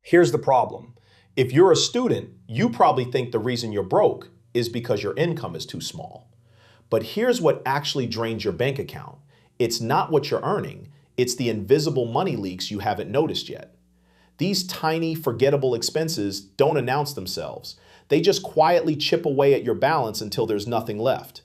Here's the problem. If you're a student, you probably think the reason you're broke is because your income is too small. But here's what actually drains your bank account. It's not what you're earning, it's the invisible money leaks you haven't noticed yet. These tiny, forgettable expenses don't announce themselves. They just quietly chip away at your balance until there's nothing left.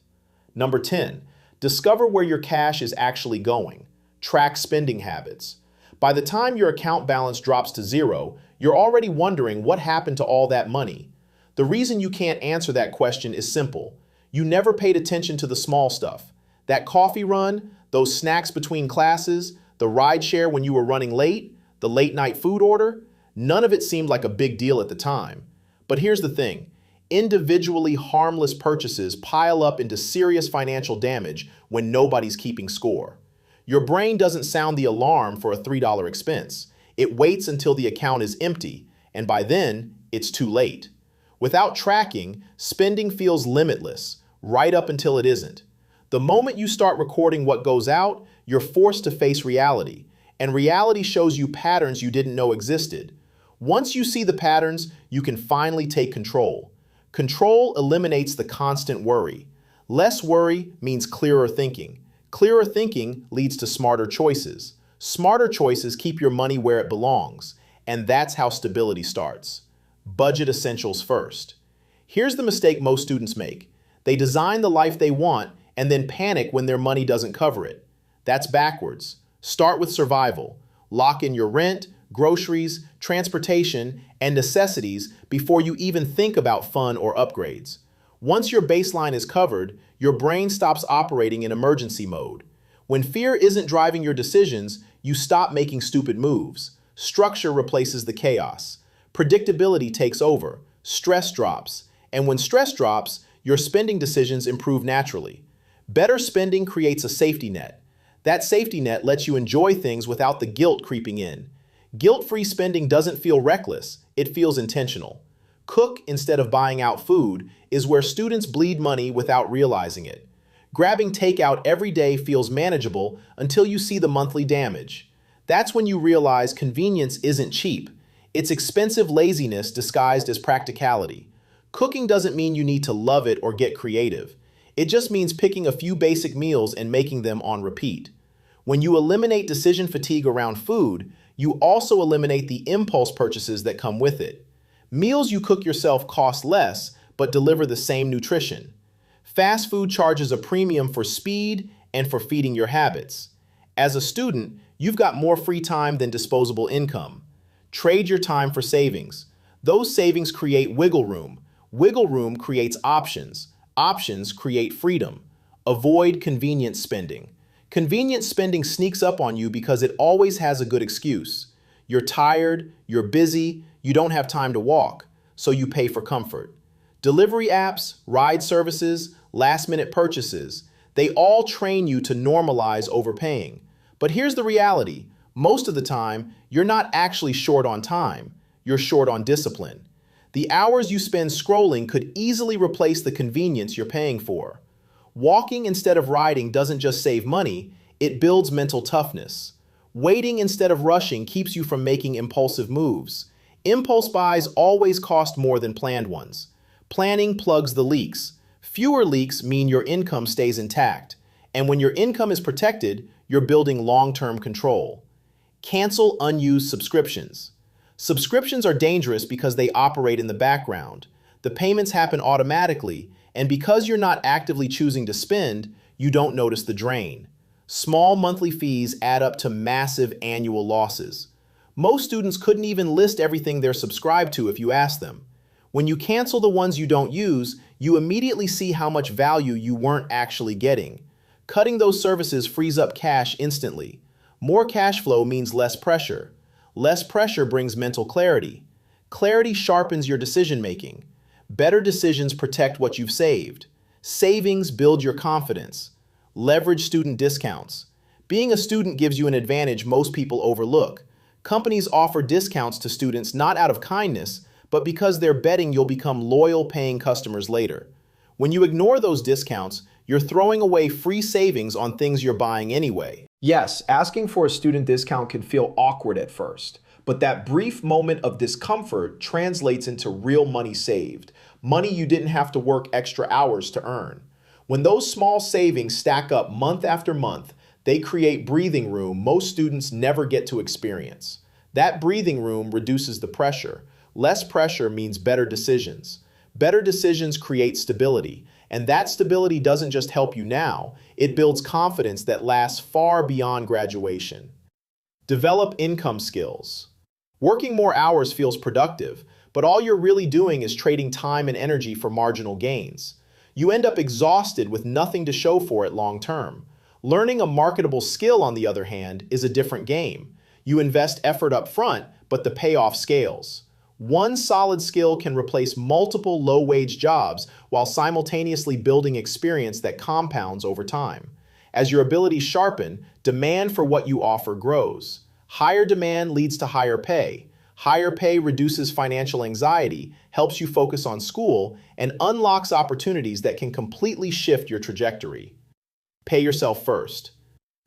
Number 10, discover where your cash is actually going. Track spending habits. By the time your account balance drops to zero, you're already wondering what happened to all that money. The reason you can't answer that question is simple. You never paid attention to the small stuff. That coffee run, those snacks between classes, the ride share when you were running late, the late night food order, none of it seemed like a big deal at the time. But here's the thing. Individually harmless purchases pile up into serious financial damage when nobody's keeping score. Your brain doesn't sound the alarm for a $3 expense. It waits until the account is empty, and by then, it's too late. Without tracking, spending feels limitless, right up until it isn't. The moment you start recording what goes out, you're forced to face reality, and reality shows you patterns you didn't know existed. Once you see the patterns, you can finally take control. Control eliminates the constant worry. Less worry means clearer thinking. Clearer thinking leads to smarter choices. Smarter choices keep your money where it belongs, and that's how stability starts. Budget essentials first. Here's the mistake most students make. They design the life they want and then panic when their money doesn't cover it. That's backwards. Start with survival. Lock in your rent, groceries, transportation, and necessities before you even think about fun or upgrades. Once your baseline is covered, your brain stops operating in emergency mode. When fear isn't driving your decisions, you stop making stupid moves. Structure replaces the chaos. Predictability takes over. Stress drops. And when stress drops, your spending decisions improve naturally. Better spending creates a safety net. That safety net lets you enjoy things without the guilt creeping in. Guilt-free spending doesn't feel reckless, it feels intentional. Cook instead of buying out food is where students bleed money without realizing it. Grabbing takeout every day feels manageable until you see the monthly damage. That's when you realize convenience isn't cheap. It's expensive laziness disguised as practicality. Cooking doesn't mean you need to love it or get creative. It just means picking a few basic meals and making them on repeat. When you eliminate decision fatigue around food, you also eliminate the impulse purchases that come with it. Meals you cook yourself cost less, but deliver the same nutrition. Fast food charges a premium for speed and for feeding your habits. As a student, you've got more free time than disposable income. Trade your time for savings. Those savings create wiggle room. Wiggle room creates options. Options create freedom. Avoid convenience spending. Convenience spending sneaks up on you because it always has a good excuse. You're tired, you're busy, you don't have time to walk, so you pay for comfort. Delivery apps, ride services, last-minute purchases, they all train you to normalize overpaying. But here's the reality. Most of the time, you're not actually short on time. You're short on discipline. The hours you spend scrolling could easily replace the convenience you're paying for. Walking instead of riding doesn't just save money, it builds mental toughness. Waiting instead of rushing keeps you from making impulsive moves. Impulse buys always cost more than planned ones. Planning plugs the leaks. Fewer leaks mean your income stays intact. And when your income is protected, you're building long-term control. Cancel unused subscriptions. Subscriptions are dangerous because they operate in the background. The payments happen automatically, and because you're not actively choosing to spend, you don't notice the drain. Small monthly fees add up to massive annual losses. Most students couldn't even list everything they're subscribed to if you ask them. When you cancel the ones you don't use, you immediately see how much value you weren't actually getting. Cutting those services frees up cash instantly. More cash flow means less pressure. Less pressure brings mental clarity. Clarity sharpens your decision-making. Better decisions protect what you've saved. Savings build your confidence. Leverage student discounts. Being a student gives you an advantage most people overlook. Companies offer discounts to students not out of kindness, but because they're betting you'll become loyal paying customers later. When you ignore those discounts, you're throwing away free savings on things you're buying anyway. Yes, asking for a student discount can feel awkward at first, But that brief moment of discomfort translates into real money saved, money you didn't have to work extra hours to earn. When those small savings stack up month after month, they create breathing room most students never get to experience. That breathing room reduces the pressure. Less pressure means better decisions. Better decisions create stability, and that stability doesn't just help you now, it builds confidence that lasts far beyond graduation. Develop income skills. Working more hours feels productive, but all you're really doing is trading time and energy for marginal gains. You end up exhausted with nothing to show for it long term. Learning a marketable skill, on the other hand, is a different game. You invest effort up front, but the payoff scales. One solid skill can replace multiple low-wage jobs while simultaneously building experience that compounds over time. As your abilities sharpen, demand for what you offer grows. Higher demand leads to higher pay. Higher pay reduces financial anxiety, helps you focus on school, and unlocks opportunities that can completely shift your trajectory. Pay yourself first.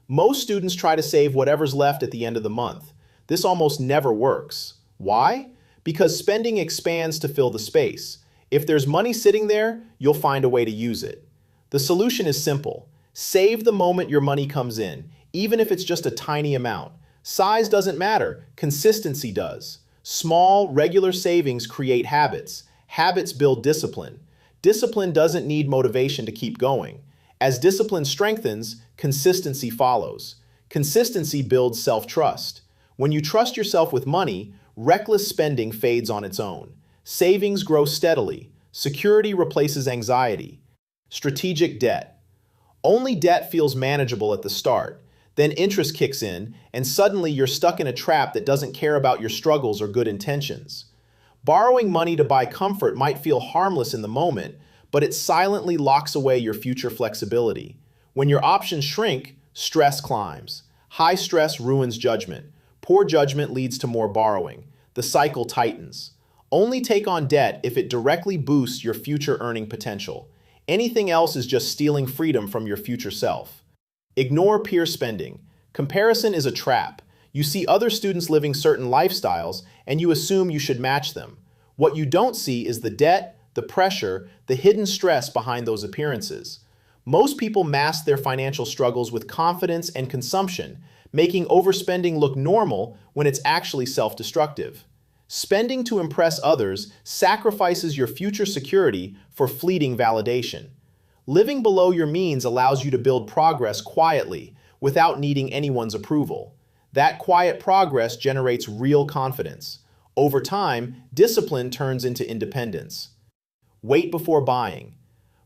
Most students try to save whatever's left at the end of the month. This almost never works. Why? Because spending expands to fill the space. If there's money sitting there, you'll find a way to use it. The solution is simple. Save the moment your money comes in, even if it's just a tiny amount. Size doesn't matter, consistency does. Small, regular savings create habits. Habits build discipline. Discipline doesn't need motivation to keep going. As discipline strengthens, consistency follows. Consistency builds self-trust. When you trust yourself with money, reckless spending fades on its own. Savings grow steadily. Security replaces anxiety. Strategic debt. Only debt feels manageable at the start. Then interest kicks in, and suddenly you're stuck in a trap that doesn't care about your struggles or good intentions. Borrowing money to buy comfort might feel harmless in the moment, but it silently locks away your future flexibility. When your options shrink, stress climbs. High stress ruins judgment. Poor judgment leads to more borrowing. The cycle tightens. Only take on debt if it directly boosts your future earning potential. Anything else is just stealing freedom from your future self. Ignore peer spending. Comparison is a trap. You see other students living certain lifestyles, and you assume you should match them. What you don't see is the debt, the pressure, the hidden stress behind those appearances. Most people mask their financial struggles with confidence and consumption, making overspending look normal when it's actually self-destructive. Spending to impress others sacrifices your future security for fleeting validation. Living below your means allows you to build progress quietly, without needing anyone's approval. That quiet progress generates real confidence. Over time, discipline turns into independence. Wait before buying.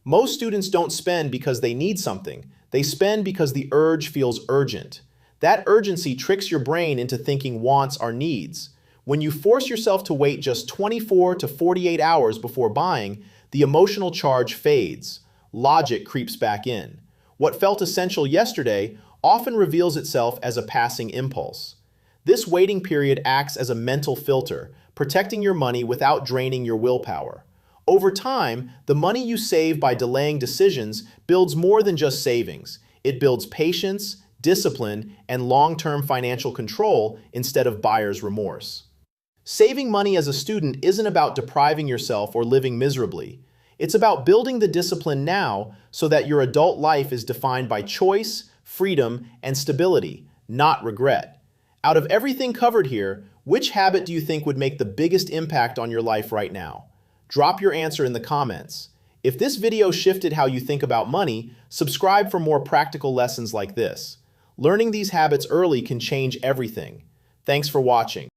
Most students don't spend because they need something. They spend because the urge feels urgent. That urgency tricks your brain into thinking wants are needs. When you force yourself to wait just 24 to 48 hours before buying, the emotional charge fades. Logic creeps back in. What felt essential yesterday often reveals itself as a passing impulse. This waiting period acts as a mental filter, protecting your money without draining your willpower. Over time, the money you save by delaying decisions builds more than just savings. It builds patience, discipline, and long-term financial control instead of buyer's remorse. Saving money as a student isn't about depriving yourself or living miserably. It's about building the discipline now so that your adult life is defined by choice, freedom, and stability, not regret. Out of everything covered here, which habit do you think would make the biggest impact on your life right now? Drop your answer in the comments. If this video shifted how you think about money, subscribe for more practical lessons like this. Learning these habits early can change everything. Thanks for watching.